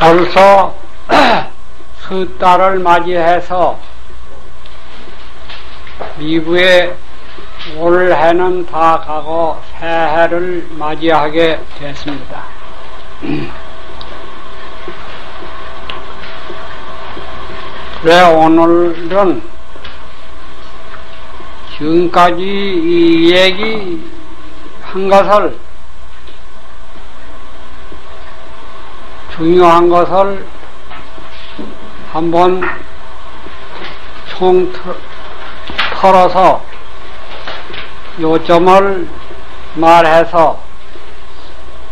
벌써 석 달을 맞이해서 미국에 올 해는 다 가고 새해를 맞이하게 됐습니다. 그래 오늘은 지금까지 이 얘기한 것을 중요한 것을 한번 총 털어서 요점을 말해서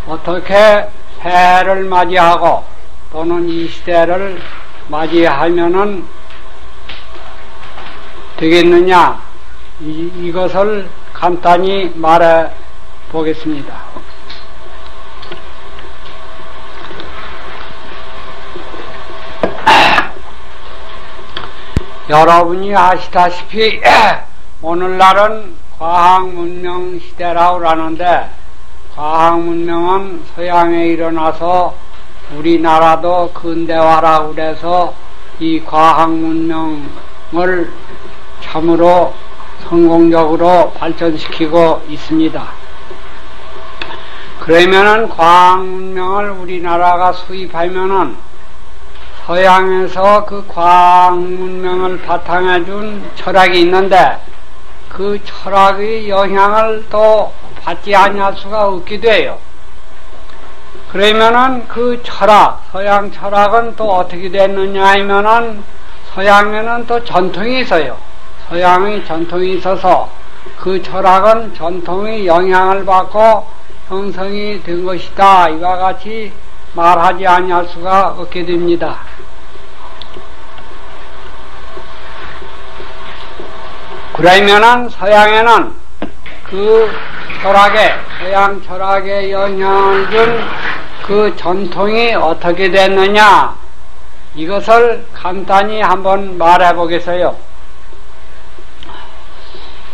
어떻게 새해를 맞이하고 또는 이 시대를 맞이하면은 되겠느냐 이것을 간단히 말해 보겠습니다. 여러분이 아시다시피 오늘날은 과학문명 시대라고 하는데 과학문명은 서양에 일어나서 우리나라도 근대화라고 그래서 이 과학문명을 참으로 성공적으로 발전시키고 있습니다. 그러면은 과학문명을 우리나라가 수입하면은 서양에서 그 과학문명을 바탕에 준 철학이 있는데 그 철학의 영향을 또 받지 아니할 수가 없게 돼요. 그러면은 그 철학, 서양 철학은 또 어떻게 됐느냐 하면은 서양에는 또 전통이 있어요. 서양의 전통이 있어서 그 철학은 전통의 영향을 받고 형성이 된 것이다. 이와 같이 말하지 아니할 수가 없게 됩니다. 그러면은 서양에는 그 서양 철학에 영향을 준 그 전통이 어떻게 됐느냐 이것을 간단히 한번 말해 보겠어요.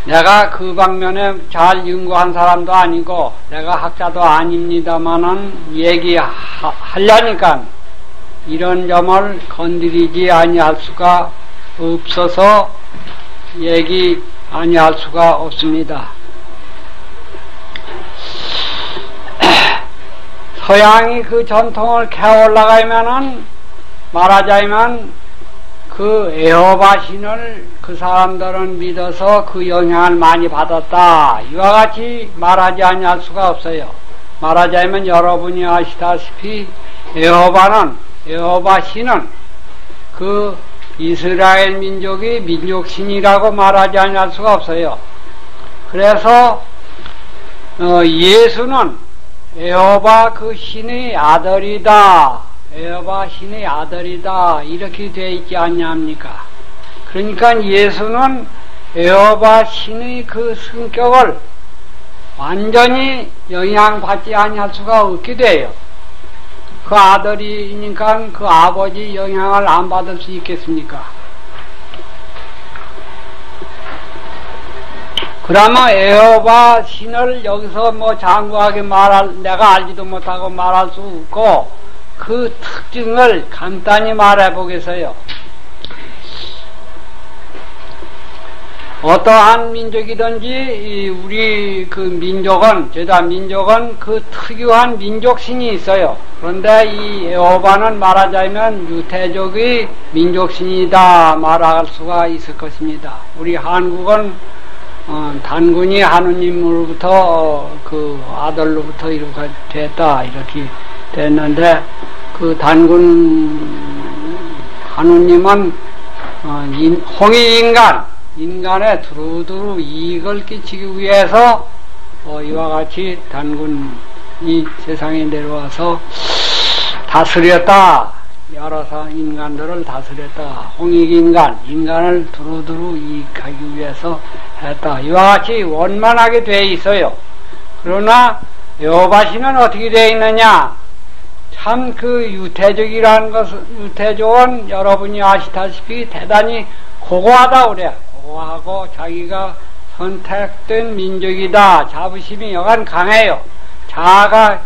내가 그 방면에 잘 연구한 사람도 아니고 내가 학자도 아닙니다만은 얘기하려니까 이런 점을 건드리지 아니할 수가 없어서 얘기 아니할 수가 없습니다. 서양이 그 전통을 캐 올라가면은 말하자면 그 에호바 신을 그 사람들은 믿어서 그 영향을 많이 받았다. 이와 같이 말하지 아니할 수가 없어요. 말하자면 여러분이 아시다시피 에호바 신은 그 이스라엘 민족이 민족신이라고 말하지 아니할 수가 없어요. 그래서 예수는 에호바 그 신의 아들이다. 에호바 신의 아들이다. 이렇게 되어 있지 않냐합니까? 그러니까 예수는 에호바 신의 그 성격을 완전히 영향받지 아니할 수가 없게 돼요. 그 아들이니까 그 아버지 영향을 안 받을 수 있겠습니까? 그러면 에호바 신을 여기서 뭐 장구하게 내가 알지도 못하고 말할 수 없고 그 특징을 간단히 말해 보겠어요. 어떠한 민족이든지 우리 그 민족은 그 특유한 민족신이 있어요. 그런데 이 에호바는 말하자면 유태족의 민족신이다 말할 수가 있을 것입니다. 우리 한국은 단군이 하느님으로부터 그 아들로부터 이렇게 됐다 이렇게 됐는데 그 단군 하느님은 인간의 두루두루 이익을 끼치기 위해서 이와 같이 단군이 세상에 내려와서 다스렸다. 여러 인간들을 다스렸다. 인간을 두루두루 이익하기 위해서 했다. 이와 같이 원만하게 되어 있어요. 그러나 에호바 신은 어떻게 되어 있느냐? 참 그 유태족은 여러분이 아시다시피 대단히 고고하다 그래요. 고고하고 자기가 선택된 민족이다. 자부심이 여간 강해요. 자아가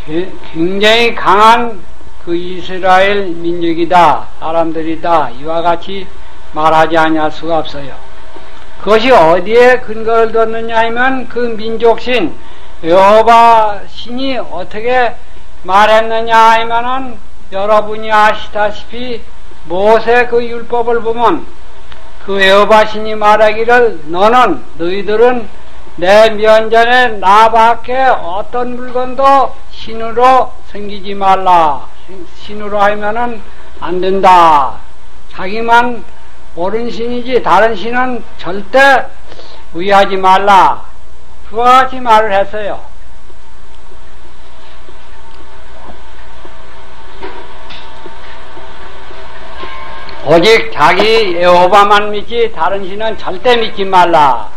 굉장히 강한 그 이스라엘 민족이다, 사람들이다, 이와 같이 말하지 아니할 수가 없어요. 그것이 어디에 근거를 뒀느냐 하면 그 민족신 여호와 신이 어떻게 말했느냐 하면은 여러분이 아시다시피 모세 그 율법을 보면 그 여호와 신이 말하기를 너희들은 내 면전에 나밖에 어떤 물건도 신으로 섬기지 말라. 신으로 하면은 안 된다. 자기만 옳은 신이지 다른 신은 절대 의하지 말라. 그와 같이 말을 했어요. 오직 자기 여호와만 믿지 다른 신은 절대 믿지 말라.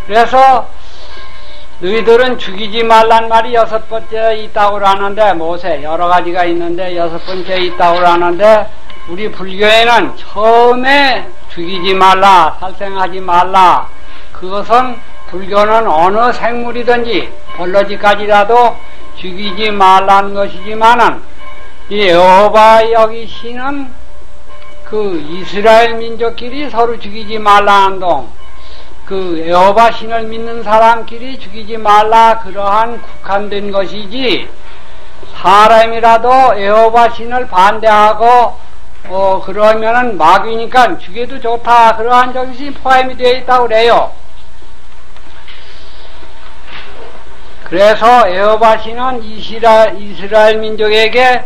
그래서 너희들은 죽이지 말란 말이 6번째 있다고 하는데, 모세 여러 가지가 있는데 6번째 있다고 하는데, 우리 불교에는 처음에 죽이지 말라, 살생하지 말라. 그것은 불교는 어느 생물이든지 벌러지까지라도 죽이지 말라는 것이지만은, 이 여호와 여기 신은 그 이스라엘 민족끼리 서로 죽이지 말라는 동, 그 여호와 신을 믿는 사람끼리 죽이지 말라, 그러한 국한된 것이지, 사람이라도 여호와 신을 반대하고 그러면은 마귀니까 죽여도 좋다, 그러한 것이 포함이 되어 있다고 그래요. 그래서 여호와 신은 이스라엘 민족에게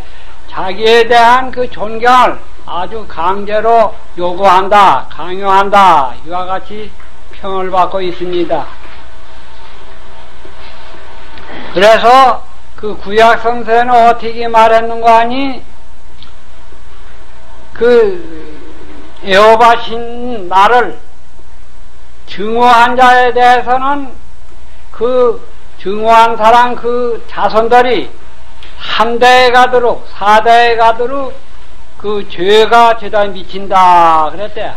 자기에 대한 그 존경을 아주 강제로 요구한다, 강요한다, 이와 같이 평을 받고 있습니다. 그래서 그 구약 성서에는 어떻게 말했는가 하니, 그 여호와 신 나를 증오한 자에 대해서는 그 증오한 사람 그 자손들이 3대에 가도록 4대에 가도록 그 죄가 죄다 미친다 그랬대.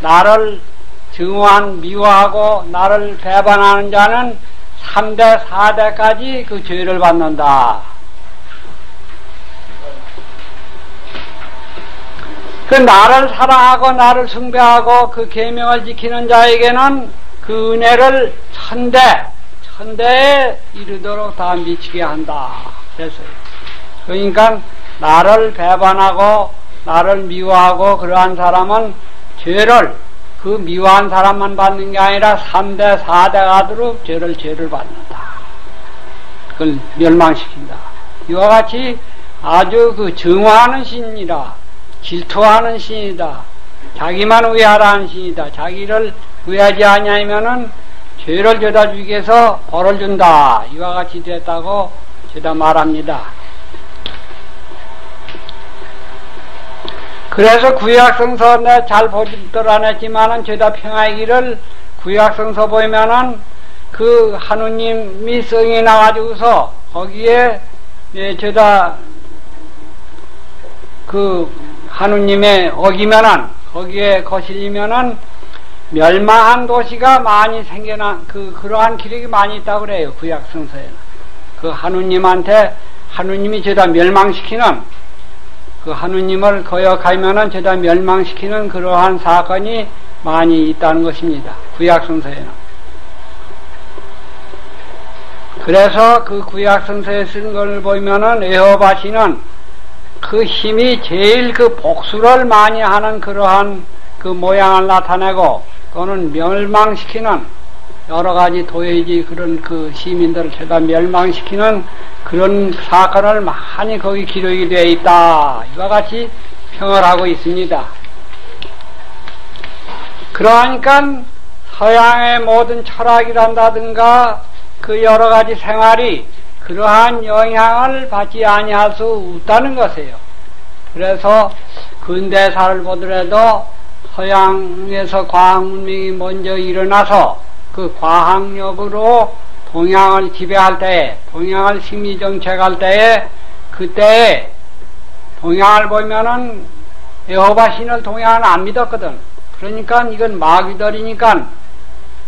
나를 증오한 미워하고 나를 배반하는 자는 3대 4대까지 그 죄를 받는다. 그 나를 사랑하고 나를 숭배하고 그 계명을 지키는 자에게는 그 은혜를 천대에 이르도록 다 미치게 한다 그랬어요. 그러니까 나를 배반하고 나를 미워하고 그러한 사람은 죄를, 그 미워한 사람만 받는 게 아니라 3대 4대 가도록 죄를 받는다. 그걸 멸망시킨다. 이와 같이 아주 그 증오하는 신이라, 질투하는 신이다, 자기만 의하라는 신이다, 자기를 의하지 아니하면은 죄를 죄다 주기 위해서 벌을 준다, 이와 같이 됐다고 죄다 말합니다. 그래서 구약성서 내 잘 보지들 않았지만은 죄다 평하기를 구약성서 보면은 그 하느님이 성이 나가지고서 거기에 죄다 그 하느님의 어기면은 거기에 거슬리면은 멸망한 도시가 많이 그러한 기록이 많이 있다고 그래요. 구약성서에는 그 하느님한테 하느님이 죄다 멸망시키는, 그 하느님을 거역하면은 죄다 멸망시키는 그러한 사건이 많이 있다는 것입니다. 구약성서에는. 그래서 그 구약성서에 쓴 걸 보면은 여호와 신은 그 힘이 제일 그 복수를 많이 하는 그러한 그 모양을 나타내고, 또는 멸망시키는 여러 가지 도회지 그런 그 시민들을 죄다 멸망시키는 그런 사건을 많이 거기 기록이 되어 있다, 이와 같이 평을 하고 있습니다. 그러니까 서양의 모든 철학이란다든가 그 여러 가지 생활이 그러한 영향을 받지 아니할 수 없다는 것이에요. 그래서 근대사를 보더라도 서양에서 과학문명이 먼저 일어나서 그 과학력으로 동양을 지배할 때에, 동양을 심리정책할 때에, 그때에 동양을 보면은 여호와 신을 동양은 안 믿었거든. 그러니까 이건 마귀들이니까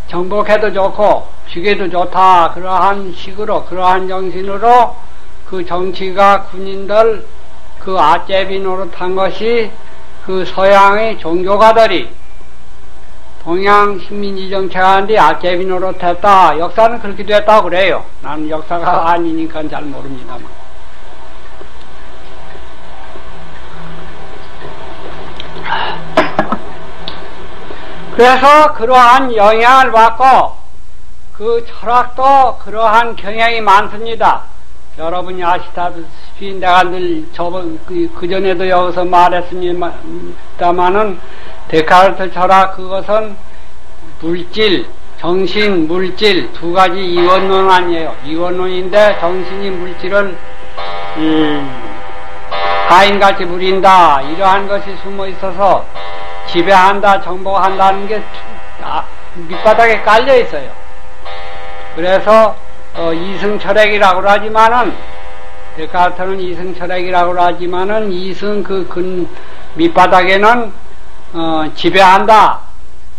정복해도 좋고 죽여도 좋다 그러한 식으로 그러한 정신으로 그 정치가 군인들 그 아제비 노릇한 것이 그 서양의 종교가들이 동양 식민지 정책하는데 아제비 노릇했다. 역사는 그렇게 됐다고 그래요. 나는 역사가 아니니까 잘 모릅니다만. 그래서 그러한 영향을 받고 그 철학도 그러한 경향이 많습니다. 여러분이 아시다시피 내가 늘 그전에도 여기서 말했습니다마는 데카르트 철학 그것은 물질, 정신, 물질 두 가지 이원론 아니에요. 이원론인데 정신이 물질을 하인같이 부린다 이러한 것이 숨어 있어서 지배한다, 정복한다는 게 밑바닥에 깔려 있어요. 그래서 이승철학이라고 하지만은 데카르트는 이승철학이라고 하지만은 이승 그 밑바닥에는 지배한다,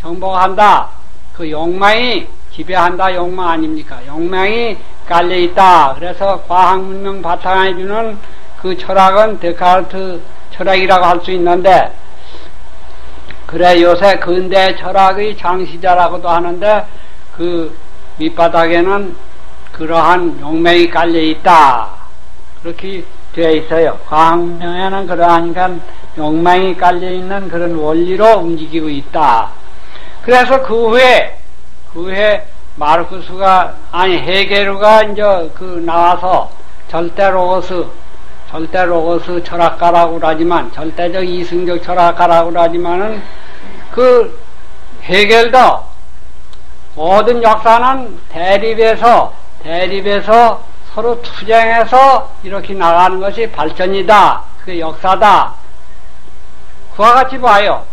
정복한다, 그 욕망이 지배한다 욕망 아닙니까? 욕망이 깔려 있다. 그래서 과학 문명 바탕에 주는 그 철학은 데카르트 철학이라고 할 수 있는데. 그래 요새 근대 철학의 창시자라고도 하는데 그 밑바닥에는 그러한 용맹이 깔려 있다 그렇게 되어 있어요. 과학문명에는 그러하니까 욕망이 깔려 있는 그런 원리로 움직이고 있다. 그래서 그 후에 마르크스가 헤게르가 이제 그 나와서 절대 로고스 철학가라고 하지만 절대적 이승적 철학가라고 하지만은 그 헤겔도 모든 역사는 대립에서 서로 투쟁해서 이렇게 나가는 것이 발전이다. 그 역사다. 그와 같이 봐요.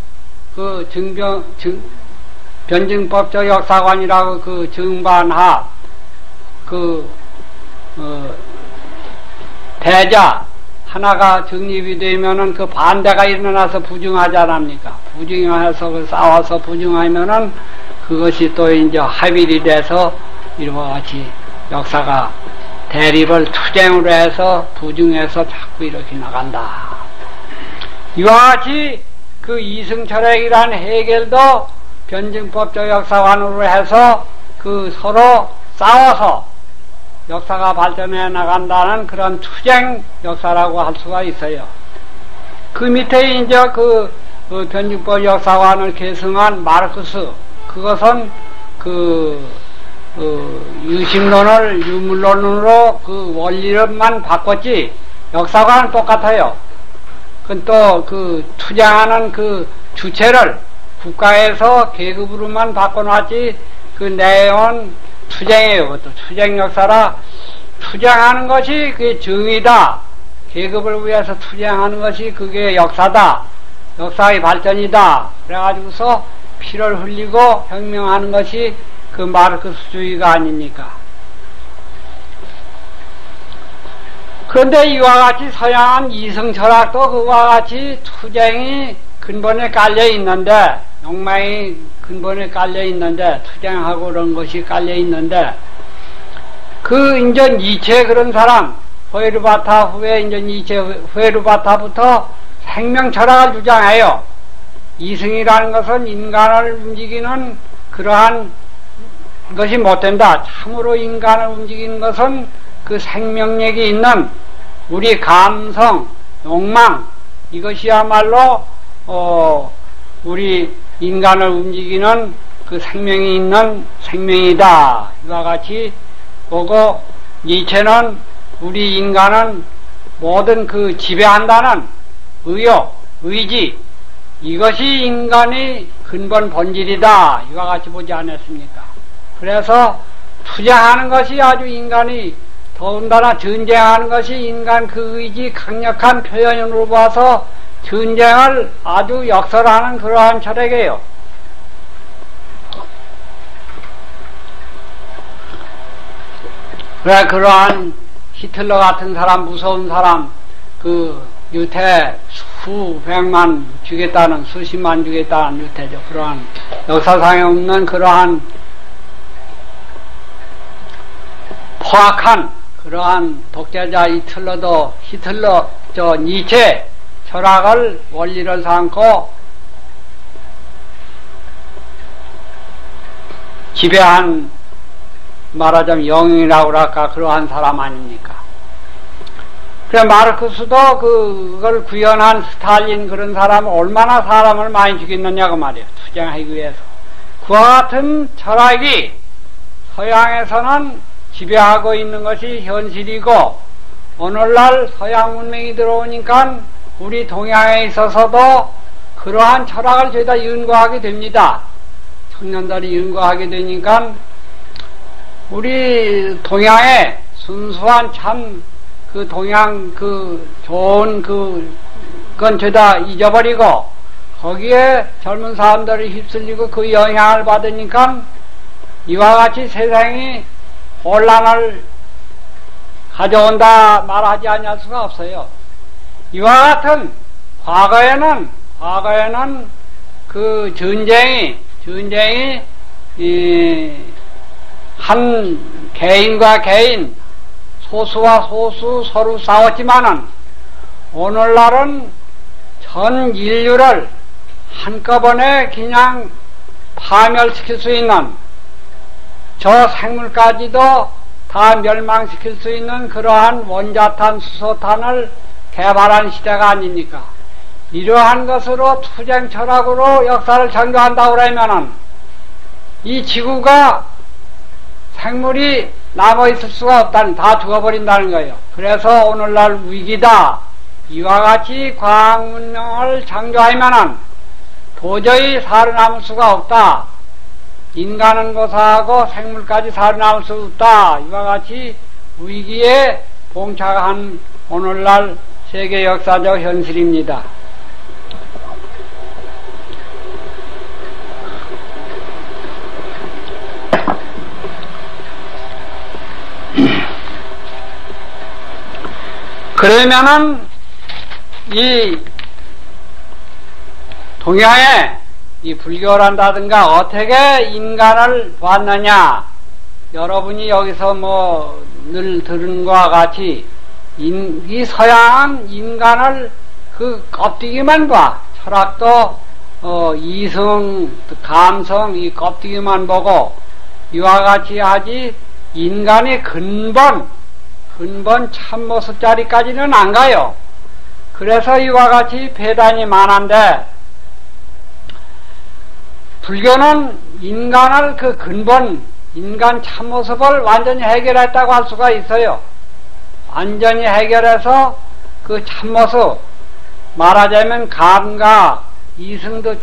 그 변증법적 역사관이라고 그 증반합 대자 하나가 정립이 되면은 그 반대가 일어나서 부증하지 않습니까? 부증해서 싸워서 부증하면은 그것이 또 이제 합일이 돼서 이와 같이 역사가 대립을 투쟁으로 해서 부증해서 자꾸 이렇게 나간다. 이와 같이 그 이승철학이란 해결도 변증법적 역사관으로 해서 그 서로 싸워서 역사가 발전해 나간다는 그런 투쟁 역사라고 할 수가 있어요. 그 밑에 이제 그 변증법 역사관을 계승한 마르크스, 그것은 유심론을 유물론으로 그 원리를만 바꿨지, 역사관은 똑같아요. 그건 또 그 투쟁하는 그 주체를 국가에서 계급으로만 바꿔놨지, 그 내용은 투쟁이에요. 그것도 투쟁 역사라. 투쟁하는 것이 그게 정의다. 계급을 위해서 투쟁하는 것이 그게 역사다. 역사의 발전이다. 그래가지고서 피를 흘리고 혁명하는 것이 그 마르크스주의가 아닙니까? 그런데 이와 같이 서양은 이승철학도 그와 같이 투쟁이 근본에 깔려 있는데, 욕망이 근본에 깔려 있는데, 투쟁하고 그런 것이 깔려 있는데, 이제 니체 그런 사람, 호에르바타 후에 이제 니체 호에르바타부터 생명 철학을 주장해요. 이승이라는 것은 인간을 움직이는 그러한 것이 못 된다. 참으로 인간을 움직이는 것은 그 생명력이 있는 우리 감성, 욕망, 이것이야말로 우리 인간을 움직이는 그 생명이 있는 생명이다. 이와 같이 보고, 니체는 우리 인간은 모든 그 지배한다는 의욕, 의지, 이것이 인간의 근본 본질이다. 이와 같이 보지 않았습니까? 그래서 투쟁하는 것이 아주 인간이, 더군다나 전쟁하는 것이 인간 그 의지 강력한 표현으로 봐서 전쟁을 아주 역설하는 그러한 철학이에요. 그래, 그러한 히틀러 같은 사람, 무서운 사람, 그 유태 수백만 주겠다는, 수십만 주겠다는 유태죠. 그러한 역사상에 없는 그러한 포악한 그러한 독재자 히틀러 니체 철학을 원리를 삼고 지배한 말하자면 영웅이라고 할까 그러한 사람 아닙니까? 그래 마르크스도 그걸 구현한 스탈린 그런 사람은 얼마나 사람을 많이 죽였느냐고 말이에요. 투쟁하기 위해서. 그와 같은 철학이 서양에서는 지배하고 있는 것이 현실이고 오늘날 서양 문명이 들어오니까 우리 동양에 있어서도 그러한 철학을 저희가 연구하게 됩니다. 청년들이 연구하게 되니까 우리 동양의 순수한 참 그 동양 그 좋은 그건 저희가 잊어버리고 거기에 젊은 사람들이 휩쓸리고 그 영향을 받으니까 이와 같이 세상이 혼란을 가져온다 말하지 않을 수가 없어요. 이와 같은 과거에는 그 전쟁이 한 개인과 개인 소수와 소수 서로 싸웠지만은 오늘날은 전 인류를 한꺼번에 그냥 파멸시킬 수 있는 저 생물까지도 다 멸망시킬 수 있는 그러한 원자탄, 수소탄을 개발한 시대가 아닙니까? 이러한 것으로 투쟁 철학으로 역사를 전개한다고 그러면은 이 지구가 생물이 남아있을 수가 없다는, 다 죽어버린다는 거예요. 그래서 오늘날 위기다. 이와 같이 과학문명을 창조하면은 도저히 살아남을 수가 없다. 인간은 고사하고 생물까지 살아남을 수 없다. 이와 같이 위기에 봉착한 오늘날 세계 역사적 현실입니다. 그러면은 이 동양에 이 불교란다든가 어떻게 인간을 봤느냐, 여러분이 여기서 뭐 늘 들은 것과 같이 이 서양은 인간을 그 껍데기만 봐. 철학도 이성, 감성 이 껍데기만 보고 이와 같이 하지 인간의 근본 참모습 자리까지는 안 가요. 그래서 이와 같이 배단이 많은데 불교는 인간을 그 근본 인간 참모습을 완전히 해결했다고 할 수가 있어요. 완전히 해결해서 그 참모습 말하자면 감각, 이승도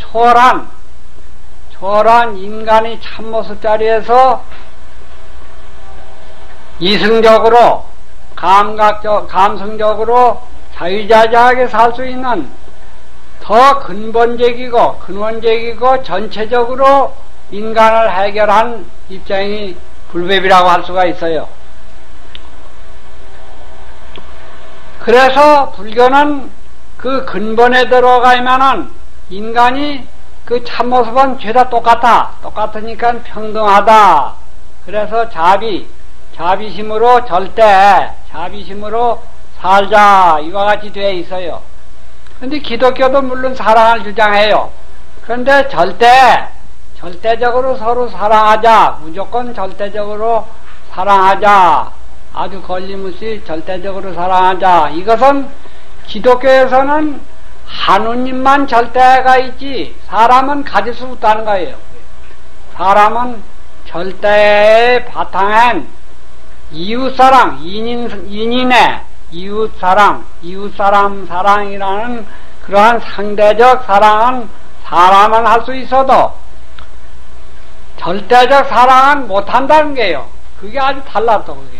초월한 인간의 참모습 자리에서 이승적으로 감성적으로 자유자재하게 살 수 있는 더 근원적이고 전체적으로 인간을 해결한 입장이 불법이라고 할 수가 있어요. 그래서 불교는 그 근본에 들어가면은 인간이 그 참모습은 죄다 똑같으니까 평등하다. 그래서 자비심으로 자비심으로 살자 이와 같이 되어 있어요. 근데 기독교도 물론 사랑을 주장해요. 그런데 절대적으로 서로 사랑하자, 무조건 절대적으로 사랑하자, 아주 걸림없이 절대적으로 사랑하자. 이것은 기독교에서는 하느님만 절대가 있지 사람은 가질 수 없다는 거예요. 사람은 절대의 바탕엔 이웃사랑, 인인의 이웃사람 사랑이라는 그러한 상대적 사랑은 사람은 할 수 있어도 절대적 사랑은 못한다는 게요. 그게 아주 달랐어. 그게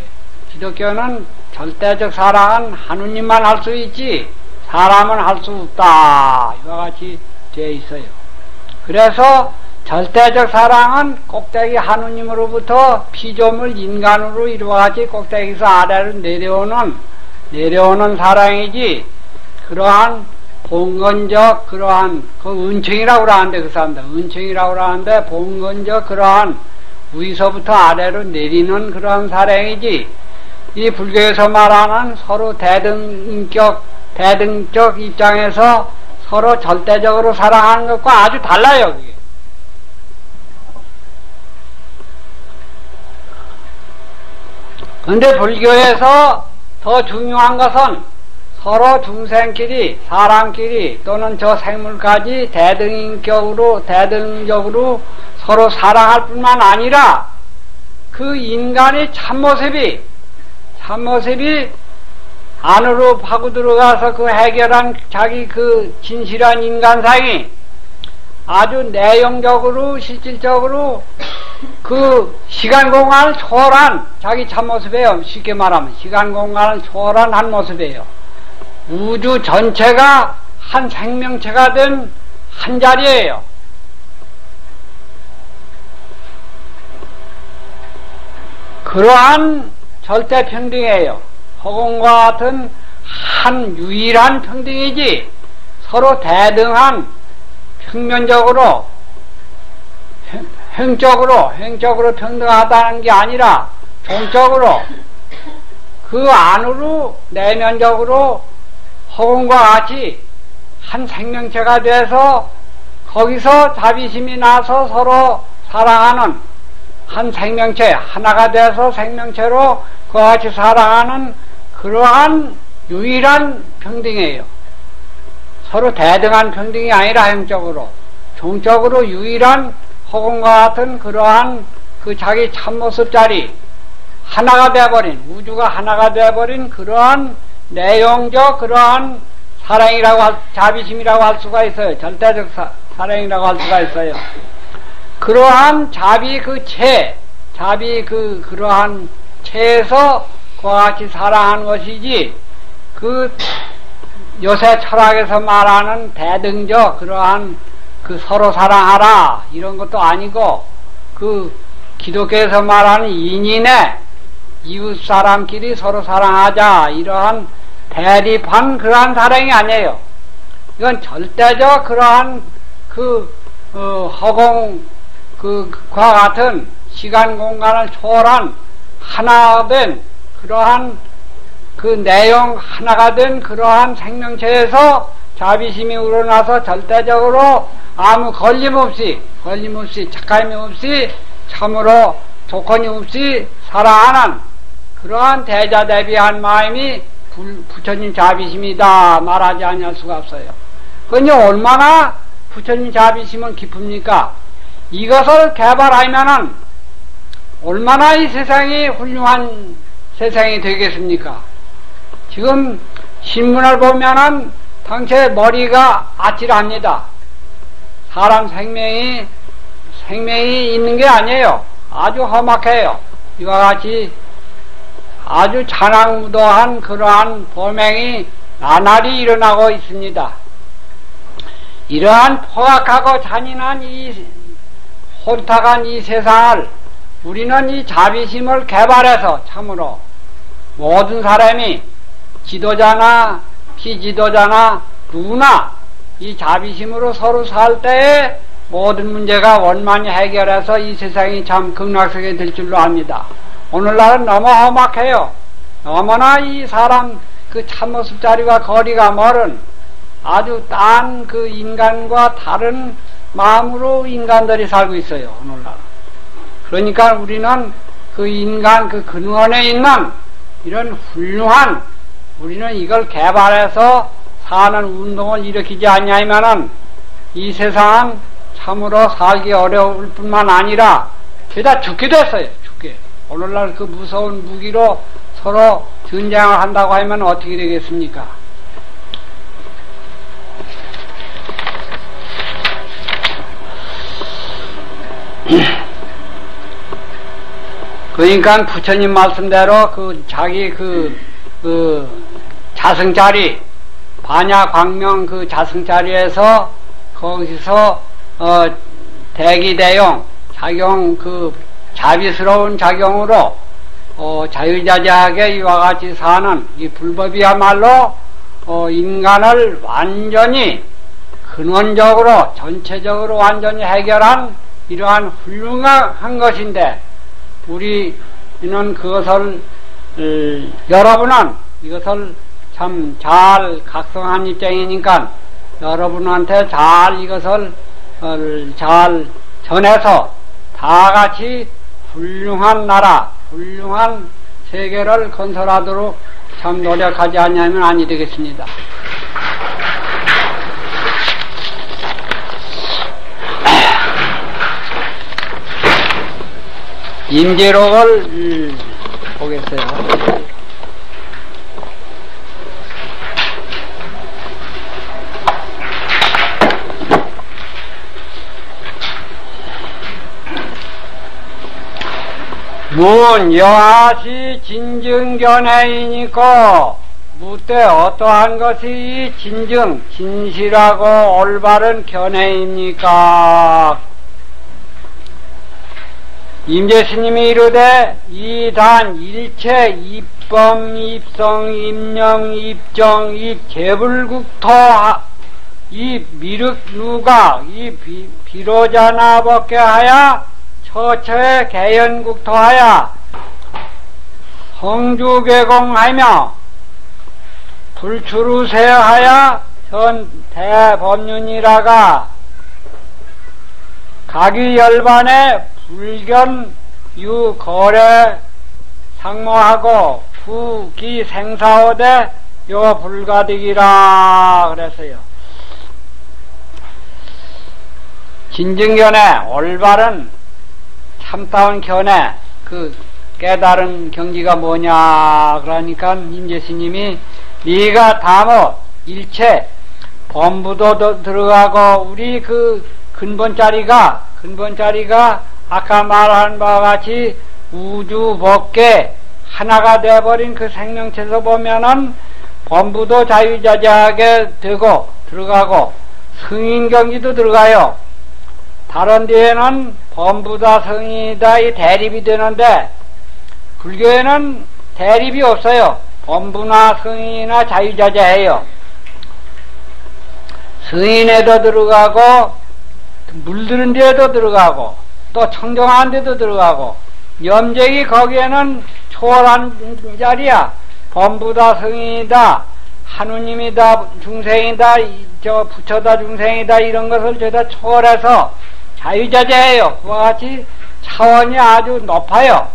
기독교는 절대적 사랑은 하느님만 할 수 있지 사람은 할 수 없다. 이와 같이 되어 있어요. 그래서 절대적 사랑은 꼭대기 하느님으로부터 피조물 인간으로 이와 같이 꼭대기에서 아래로 내려오는 사랑이지, 그러한 봉건적 그러한 그 은총이라고 하는데, 그 사람들 은총이라고 하는데 봉건적 그러한 위서부터 아래로 내리는 그러한 사랑이지 이 불교에서 말하는 서로 대등적 입장에서 서로 절대적으로 사랑하는 것과 아주 달라요, 그게. 근데 불교에서 더 중요한 것은 서로 중생끼리, 사람끼리 또는 저 생물까지 대등적으로 서로 사랑할 뿐만 아니라 그 인간의 참모습이 안으로 파고 들어가서 그 해결한 자기 그 진실한 인간상이 아주 내용적으로 실질적으로 그 시간 공간을 초월한 자기 참모습이에요. 쉽게 말하면 시간 공간을 초월한 한 모습이에요. 우주 전체가 한 생명체가 된 한 자리예요. 그러한 절대 평등이에요. 허공과 같은 한 유일한 평등이지 서로 대등한 평면적으로 행적으로 평등하다는 게 아니라 종적으로 그 안으로 내면적으로 허공과 같이 한 생명체가 돼서 거기서 자비심이 나서 서로 사랑하는 한 생명체 하나가 돼서 생명체로 그와 같이 사랑하는 그러한 유일한 평등이에요. 서로 대등한 평등이 아니라 행적으로 종적으로 유일한 허공과 같은 그러한 그 자기 참모습 자리 하나가 되어버린 우주가 하나가 되어버린 그러한 내용적 그러한 사랑이라고 자비심이라고 할 수가 있어요. 절대적 사랑이라고 할 수가 있어요. 그러한 그러한 체에서 그와 같이 사랑하는 것이지 그 요새 철학에서 말하는 대등적 그러한 그 서로 사랑하라 이런 것도 아니고 그 기독교에서 말하는 인인의 이웃 사람끼리 서로 사랑하자 이러한 대립한 그러한 사랑이 아니에요. 이건 절대적 그러한 허공 그과 같은 시간 공간을 초월한 하나 된 그러한 그 내용 하나가 된 그러한 생명체에서 자비심이 우러나서 절대적으로 아무 걸림없이 착함이 없이 참으로 조건이 없이 사랑하는 그러한 대자대비한 마음이 부처님 자비심이다 말하지 아니할 수가 없어요. 그건요 얼마나 부처님 자비심은 깊습니까? 이것을 개발하면은 얼마나 이 세상이 훌륭한 세상이 되겠습니까? 지금 신문을 보면은 당체 머리가 아찔합니다. 사람 생명이 있는 게 아니에요. 아주 험악해요. 이와 같이 아주 잔악무도한 그러한 범행이 나날이 일어나고 있습니다. 이러한 포악하고 잔인한 이 혼탁한 이 세상을 우리는 이 자비심을 개발해서 참으로 모든 사람이 지도자나 피지도자나 누구나 이 자비심으로 서로 살 때에 모든 문제가 원만히 해결해서 이 세상이 참 극락세계 될 줄로 압니다. 오늘날은 너무 험악해요. 너무나 이 사람 그 참모습 자리와 거리가 멀은 아주 딴 그 인간과 다른 마음으로 인간들이 살고 있어요. 오늘날. 그러니까 우리는 그 인간 그 근원에 있는 이런 훌륭한 우리는 이걸 개발해서 사는 운동을 일으키지 않냐면은 이 세상은 참으로 살기 어려울 뿐만 아니라 죄다 죽기도 했어요. 죽게. 오늘날 그 무서운 무기로 서로 전쟁을 한다고 하면 어떻게 되겠습니까? 그러니까 부처님 말씀대로 그 자기 자승자리 반야광명 그 자승자리에서 거기서 대기대용 작용 그 자비스러운 작용으로 자유자재하게 이와 같이 사는 이 불법이야말로 인간을 완전히 근원적으로 전체적으로 완전히 해결한 이러한 훌륭한 것인데 우리는 그것을 여러분은 이것을 참 잘 각성한 입장이니까 여러분한테 잘 이것을 잘 전해서 다 같이 훌륭한 나라, 훌륭한 세계를 건설하도록 참 노력하지 않냐면 아니 되겠습니다. 임계록을 보겠어요. 문 여하시 진증견해이니까 무때 어떠한 것이 진증, 진실하고 올바른 견해입니까? 임재스님이 이르되 이단 일체 입범 입성 입령 입정 입재불국토 이 미륵 누가 이 비로자나 벗게 하야 처처에 개연국토하야 성주개공하며 불추루세하야 전 대법륜이라가 각위열반에 불견 유거래 상모하고 후기생사오대 요 불가득이라 그랬어요. 진증견에 올바른 참다운 견해 그 깨달은 경지가 뭐냐 그러니까 임재스님이 네가 다뭐 일체 범부도 들어가고 우리 그 근본자리가 아까 말한 바와 같이 우주 법계 하나가 되어버린 그 생명체에서 보면은 범부도 자유자재하게 되고 들어가고 승인경지도 들어가요. 다른 데에는 범부다 성이다 이 대립이 되는데 불교에는 대립이 없어요. 범부나 성이나 자유자재해요. 성인에도 들어가고 물드는 데에도 들어가고 또 청정한 데도 들어가고 염적이 거기에는 초월한 자리야. 범부다 성인이다 하느님이다 중생이다 저 부처다 중생이다 이런 것을 저다 초월해서 자유자재해요. 그와 같이 차원이 아주 높아요.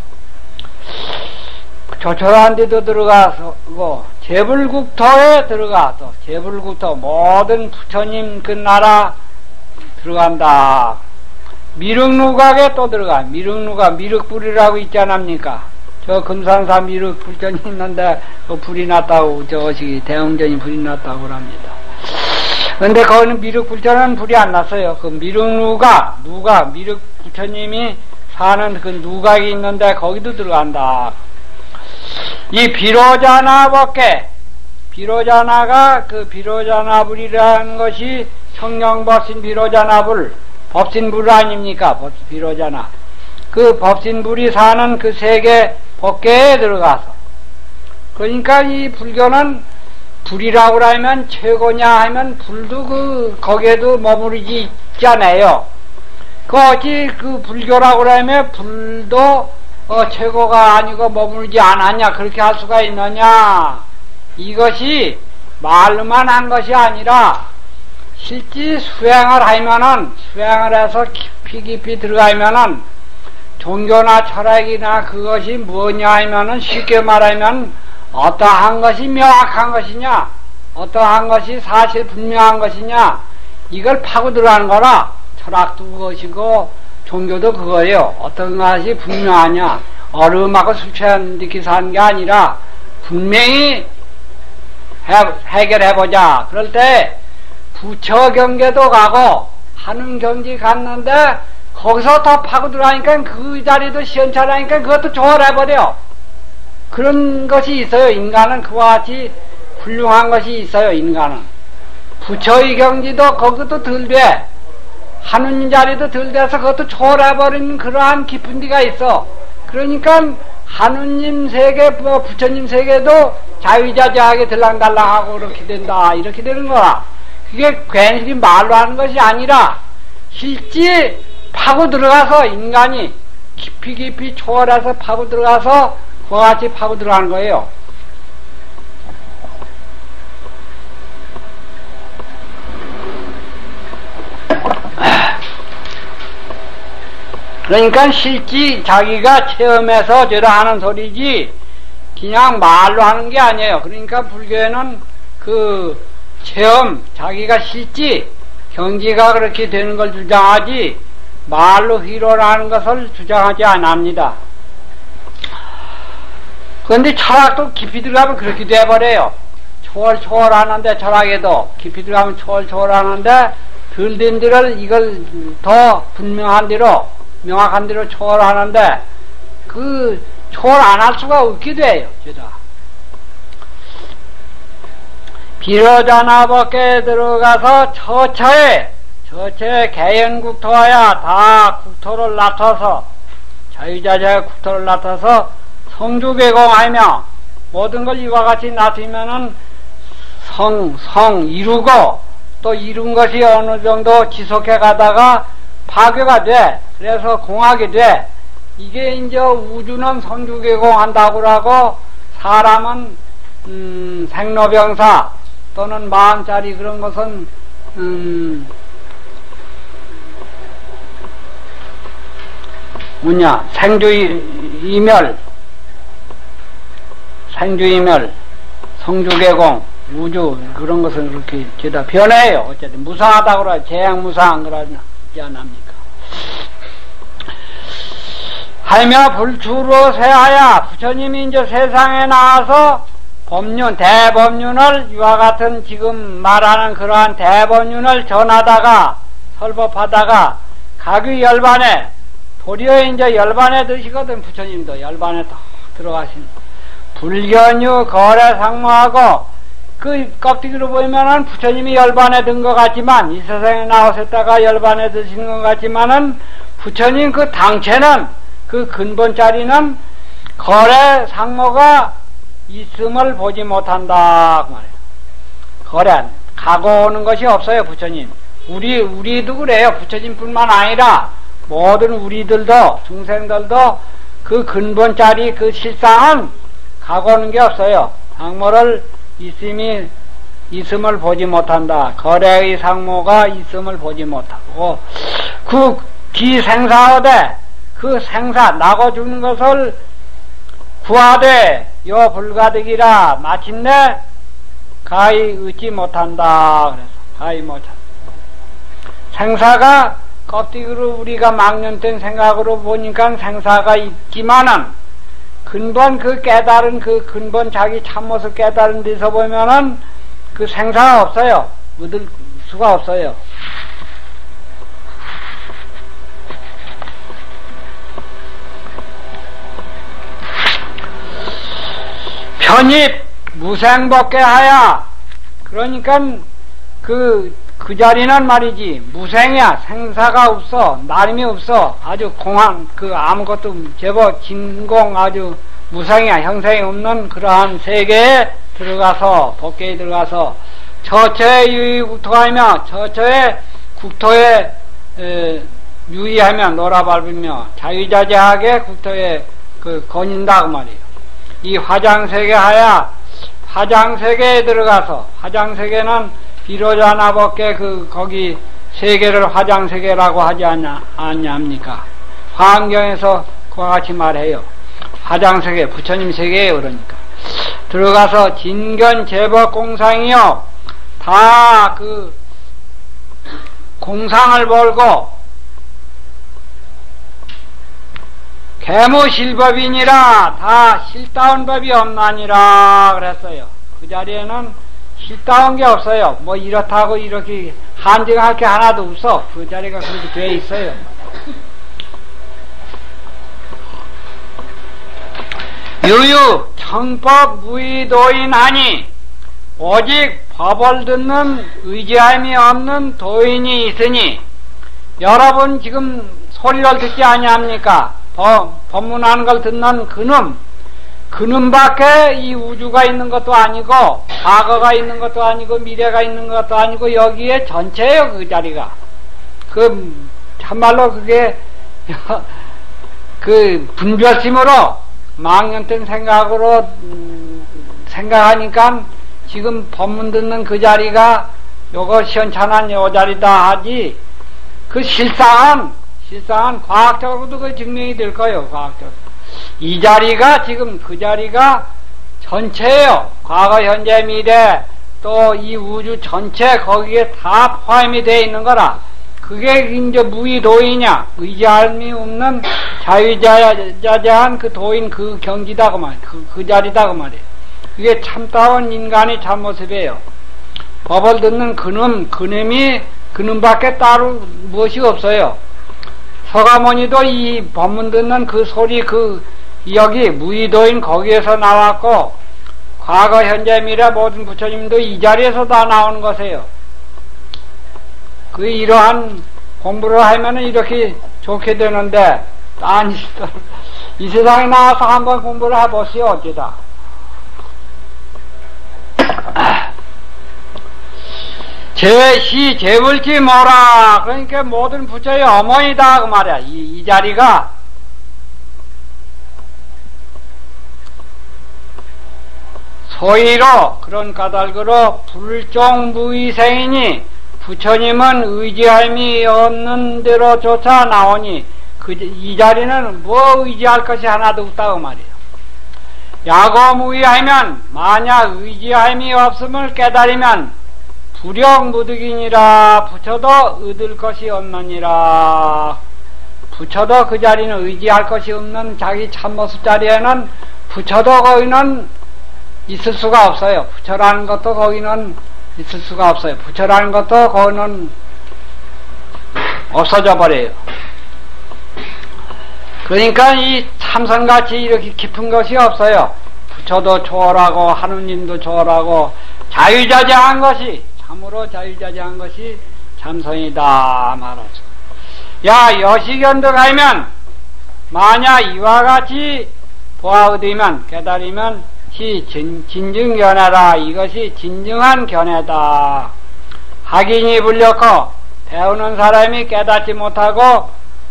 조촐한 데도 들어가고 재불국토에 들어가서 재불국토 모든 부처님 그 나라 들어간다. 미륵누각에 또 들어가. 미륵누각 미륵불이라고 있지 않습니까? 저 금산사 미륵불전이 있는데 그 불이 났다고 저것이 대웅전이 불이 났다고 합니다. 근데 거기는 미륵불전은 불이 안 났어요. 그 미륵누각 미륵부처님이 사는 그 누각이 있는데 거기도 들어간다. 이 비로자나 법계 비로자나가 그 비로자나불이라는 것이 성령법신 비로자나불 법신불 아닙니까? 비로자나 그 법신불이 사는 그 세계 법계에 들어가서 그러니까 이 불교는 불이라고 하면 최고냐 하면 불도 거기에도 머무르지 있잖아요. 그 어찌 그 불교라고 하면 불도 최고가 아니고 머무르지 않았냐 그렇게 할 수가 있느냐. 이것이 말로만 한 것이 아니라 실제 수행을 해서 깊이 들어가면은 종교나 철학이나 그것이 뭐냐 하면은 쉽게 말하면 어떠한 것이 명확한 것이냐 어떠한 것이 사실 분명한 것이냐 이걸 파고 들어가는 거라. 철학도 그것이고 종교도 그거예요. 어떤 것이 분명하냐 얼음하고 술 취한 듯이 사는 게 아니라 분명히 해결해보자. 그럴 때 부처 경계도 가고 하는 경지 갔는데 거기서 더 파고 들어가니까 그 자리도 시원찮으니까 그것도 조절해버려. 그런 것이 있어요. 인간은 그와 같이 훌륭한 것이 있어요. 인간은 부처의 경지도 거기도 덜 돼. 하느님 자리도 덜 돼서 그것도 초월해버린 그러한 깊은 데가 있어. 그러니까 하느님 세계, 부처님 세계도 자유자재하게 들랑달랑하고 그렇게 된다. 이렇게 되는 거라. 그게 괜히 말로 하는 것이 아니라 실제 파고 들어가서 인간이 깊이 초월해서 파고 들어가서 그와 같이 파고 들어가는 거예요. 그러니까 실제 자기가 체험해서 저러 하는 소리지 그냥 말로 하는 게 아니에요. 그러니까 불교에는 그 체험, 자기가 실제 경지가 그렇게 되는 걸 주장하지 말로 휘로라는 것을 주장하지 않습니다. 그런데 철학도 깊이 들어가면 그렇게 돼버려요. 초월하는데 철학에도 깊이 들어가면 초월하는데 덜 된 데를 이걸 더 분명한 대로 명확한 대로 초월하는데 그 초월 안 할 수가 없게 돼요. 비로자나 밖에 들어가서 처처에 개연국토하야 다 국토를 나타서 자유자재의 국토를 나타서 성주개공하며 모든 걸 이와 같이 나타면은 이루고 또 이룬 것이 어느 정도 지속해 가다가 파괴가 돼. 그래서 공하게 돼. 이게 이제 우주는 성주개공한다고 하고 사람은 생로병사 또는 마음짜리 그런 것은 생주이멸, 성주개공, 우주 그런 것은 그렇게 죄다 변해요. 어쨌든 무상하다고 그러죠. 재앙무상 그러지 않습니까? 하며 불추로 세하야 부처님이 이제 세상에 나와서 대법륜을 이와 같은 지금 말하는 그러한 대법륜을 전하다가 설법하다가 각위 열반에 도리어 이제 열반에 드시거든. 부처님도 열반에 딱 들어가신 불견유 거래 상모하고 그 껍데기로 보면은 부처님이 열반에 든 것 같지만 이 세상에 나오셨다가 열반에 드시는 것 같지만은 부처님 그 당체는 그 근본 자리는 거래 상모가 있음을 보지 못한다 그 말이에요. 거래 가고 오는 것이 없어요. 부처님 우리도 그래요. 부처님뿐만 아니라 모든 우리들도 중생들도 그 근본 자리 그 실상은 가고 오는 게 없어요. 상모를 있음을 보지 못한다. 거래의 상모가 있음을 보지 못하고 그 기생사하되 그 생사 나고 죽는 것을 구하되 요 불가득이라 마침내 가히 얻지 못한다. 그래서 가히 못한다. 생사가 껍데기로 우리가 막연된 생각으로 보니까 생사가 있지만은 근본 그 깨달은 그 근본 자기 참모습 깨달은 데서 보면은 그 생사가 없어요. 얻을 수가 없어요. 편입 무생법계 하야. 그러니까 그 자리는 말이지 무생이야. 생사가 없어. 나름이 없어. 아주 공한 그 아무것도 제법 진공 아주 무생이야. 형상이 없는 그러한 세계에 들어가서 법계에 들어가서 처처에 유의국토하며 처처에 국토에 유의하며 놀아밟으며 자유자재하게 국토에 그 거닌다 그 말이에요. 이 화장세계 하야 화장세계에 들어가서 화장세계는 비로자나 법계 거기 세계를 화장세계라고 하지 않냐합니까? 화엄경에서 그와 같이 말해요. 화장세계 부처님 세계예요. 그러니까 들어가서 진견 제법 공상이요 다 그 공상을 벌고 개무실법이니라 다 실다운 법이 없나니라 그랬어요. 그 자리에는 실다운 게 없어요. 뭐 이렇다고 이렇게 한정할 게 하나도 없어. 그 자리가 그렇게 돼 있어요. 유유 청법 무의도인하니 오직 법을 듣는 의지함이 없는 도인이 있으니 여러분 지금 소리를 듣지 아니합니까? 법문하는 걸 듣는 그놈밖에 이 우주가 있는 것도 아니고 과거가 있는 것도 아니고 미래가 있는 것도 아니고 여기에 전체예요. 그 자리가 참말로 그게 그 분별심으로 망년된 생각으로 생각하니까 지금 법문 듣는 그 자리가 요거 시원찮은 요 자리다 하지, 그 실상은 과학적으로도 그 증명이 될 거예요. 과학적으로 이 자리가 지금 그 자리가 전체예요. 과거 현재 미래 또 이 우주 전체 거기에 다 포함이 되어 있는 거라. 그게 이제 무의도이냐, 의지함이 없는 자유자재한 그 도인 그 경지다 그 말, 그 자리다 그 말이에요. 그게 참다운 인간의 참모습이에요. 법을 듣는 그놈이 그놈밖에 따로 무엇이 없어요. 서가모니도 이 법문 듣는 그 소리 여기 무의도인 거기에서 나왔고, 과거 현재 미래 모든 부처님도 이 자리에서 다 나오는 것이에요. 이러한 공부를 하면은 이렇게 좋게 되는데, 아니, 이 세상에 나와서 한번 공부를 해보시오, 어찌다. 제시, 제불지 뭐라. 그러니까 모든 부처의 어머니다, 그 말이야. 이 자리가. 소위로, 그런 까닭으로 불종무위생이니, 부처님은 의지함이 없는 대로조차 나오니, 이 자리는 뭐 의지할 것이 하나도 없다고 말이에요. 야고무위하면, 만약 의지함이 없음을 깨달으면, 불영무득이니라. 부처도 얻을 것이 없느니라. 부처도 그 자리는 의지할 것이 없는 자기 참모습 자리에는 부처도 거기는 있을 수가 없어요. 부처라는 것도 거기는 있을 수가 없어요. 부처라는 것도 거기는 없어져 버려요. 그러니까 이 참선같이 이렇게 깊은 것이 없어요. 부처도 초월하고 하느님도 초월하고 자유자재한 것이, 참으로 자유자재한 것이 참선이다 말하죠. 야, 여시견도 가면 만약 이와 같이 보아얻으면 깨달으면 진증견해라. 이것이 진정한 견해다. 학인이 불렸고 배우는 사람이 깨닫지 못하고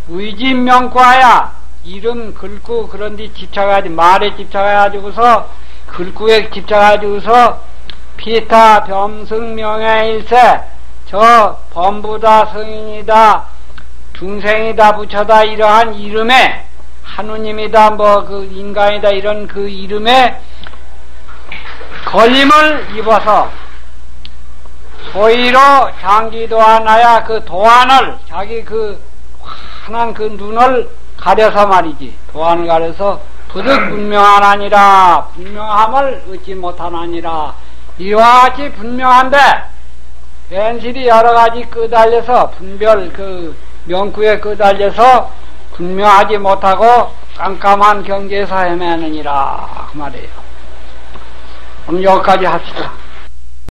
의진명구하야 이름 긁고 그런 데 집착하지, 말에 집착해가지고서 긁고에 집착해가지고서 피타 병승명예일세, 저 범부다 성인이다 중생이다 부처다 이러한 이름에, 하느님이다 뭐 그 인간이다 이런 그 이름에 걸림을 입어서 소위로 장기도하나야 그 도안을, 자기 그 환한 그 눈을 가려서 말이지, 도안을 가려서 부득 분명하나니라, 분명함을 얻지 못하나니라. 이와 같이 분명한데 현실이 여러가지 끄달려서 분별 그 명구에 끄달려서 분명하지 못하고 깜깜한 경계에서 헤매느니라 그 말이에요. 오늘 여기까지 합시다.